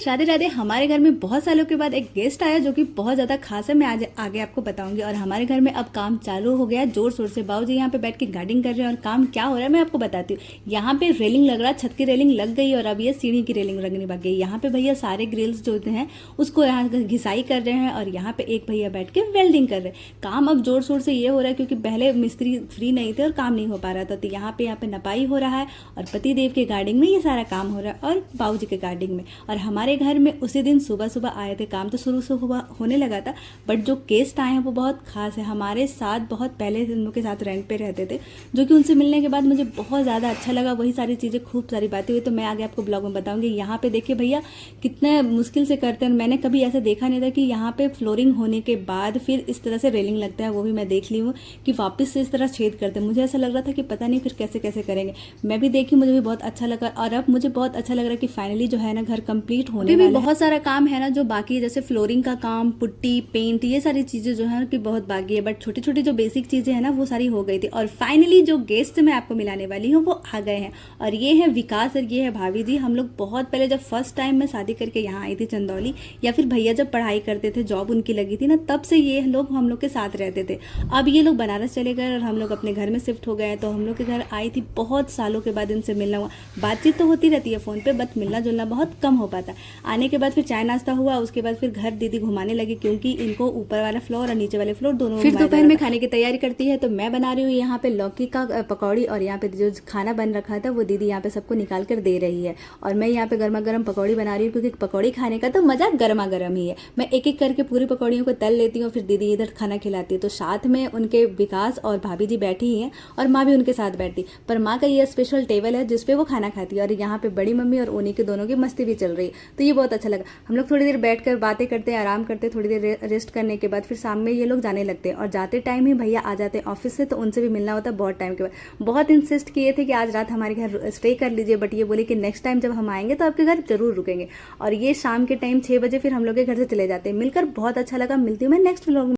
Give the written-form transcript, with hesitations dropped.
राधे राधे। हमारे घर में बहुत सालों के बाद एक गेस्ट आया जो कि बहुत ज़्यादा खास है। मैं आज आगे आपको बताऊंगी। और हमारे घर में अब काम चालू हो गया जोर शोर से। बाबूजी यहाँ पे बैठ के गार्डनिंग कर रहे हैं और काम क्या हो रहा है मैं आपको बताती हूँ। यहाँ पे रेलिंग लग रहा है, छत की रेलिंग लग गई और अब ये सीढ़ी की रेलिंग लगने लग गई। यहाँ पे भैया सारे ग्रिल्स जो हैं उसको यहाँ घिसाई कर रहे हैं और यहाँ पे एक भैया बैठ के वेल्डिंग कर रहे हैं। काम अब जोर शोर से ये हो रहा है क्योंकि पहले मिस्त्री फ्री नहीं थे और काम नहीं हो पा रहा था। तो यहाँ पे नपाई हो रहा है और पति देव के गार्डनिंग में ये सारा काम हो रहा है और बाबूजी के गार्डनिंग में। और हमारे घर में उसी दिन सुबह सुबह आए थे। काम तो शुरू से होने लगा था बट जो गेस्ट आए हैं वो बहुत खास है। हमारे साथ बहुत पहले से उनके साथ रेंट पे रहते थे जो कि उनसे मिलने के बाद मुझे बहुत ज़्यादा अच्छा लगा। वही सारी चीज़ें खूब सारी बातें हुई तो मैं आगे आपको ब्लॉग में बताऊंगी। यहाँ पे देखिए भैया कितने मुश्किल से करते हैं। मैंने कभी ऐसा देखा नहीं था कि यहाँ पे फ्लोरिंग होने के बाद फिर इस तरह से रेलिंग लगता है। वो भी मैं देख ली हूँ कि वापस से इस तरह छेद करते हैं। मुझे ऐसा लग रहा था कि पता नहीं फिर कैसे कैसे करेंगे। मैं भी देखी, मुझे भी बहुत अच्छा लगा और अब मुझे बहुत अच्छा लग रहा है कि फाइनली जो है ना घर कंप्लीट होने वाला है। बहुत सारा काम है ना जो बाकी है, जैसे फ्लोरिंग का काम, पुट्टी, पेंट, ये सारी चीजें जो है कि बहुत बाकी है। बट छोटी छोटी जो बेसिक चीजें हैं ना वो सारी हो गई थी। और फाइनली जो गेस्ट मैं आपको मिलाने वाली हूँ वो आ गए हैं और ये है विकास और ये है भाभी जी। हम लोग बहुत पहले जब फर्स्ट टाइम मैं शादी करके यहाँ आई थी चंदौली, या फिर भैया जब पढ़ाई करते थे, जॉब उनकी लगी थी ना, तब से ये लोग हम लोग के साथ रहते थे। अब ये लोग बनारस चले गए और हम लोग अपने घर में शिफ्ट हो गए। तो हम लोग के घर आई थी, बहुत सालों के बाद इनसे मिलना हुआ। बातचीत तो होती रहती है फोन पे बट मिलना जुलना बहुत कम हो पाता। आने के बाद फिर चाय नाश्ता हुआ, उसके बाद फिर घर दीदी घुमाने लगी क्योंकि इनको ऊपर वाला फ्लोर और नीचे वाले फ्लोर दोनों। फिर दोपहर में खाने की तैयारी करती है तो मैं बना रही हूँ यहाँ पे लौकी का पकौड़ी और यहाँ पे जो खाना बन रखा था वो दीदी यहाँ पे सबको निकाल कर दे रही है। और मैं यहाँ पे गर्मा गर्म पकौड़ी बना रही हूँ क्योंकि पकौड़ी खाने का तो मजा गर्मा गर्म ही है। मैं एक एक करके पूरी पकौड़ियों को तल लेती हूँ, फिर दीदी इधर खाना खिलाती है। तो साथ में उनके विकास और भाभी जी बैठी ही हैं और माँ भी उनके साथ बैठती। पर माँ का ये स्पेशल टेबल है जिसपे वो खाना खाती है और यहाँ पे बड़ी मम्मी और उन्हीं के दोनों की मस्ती भी चल रही है। तो ये बहुत अच्छा लगा। हम लोग थोड़ी देर बैठकर बातें करते हैं, आराम करते हैं, थोड़ी देर रेस्ट करने के बाद फिर शाम में ये लोग जाने लगते हैं। और जाते टाइम ही भैया आ जाते हैं ऑफिस से, तो उनसे भी मिलना होता है बहुत टाइम के बाद। बहुत इंसिस्ट किए थे कि आज रात हमारे घर स्टे कर लीजिए बट ये बोले कि नेक्स्ट टाइम जब हम आएंगे तो आपके घर जरूर रुकेंगे। और ये शाम के टाइम 6 बजे फिर हम लोग के घर से चले जाते हैं। मिलकर बहुत अच्छा लगा। मिलती हूँ मैं नेक्स्ट व्लॉग में।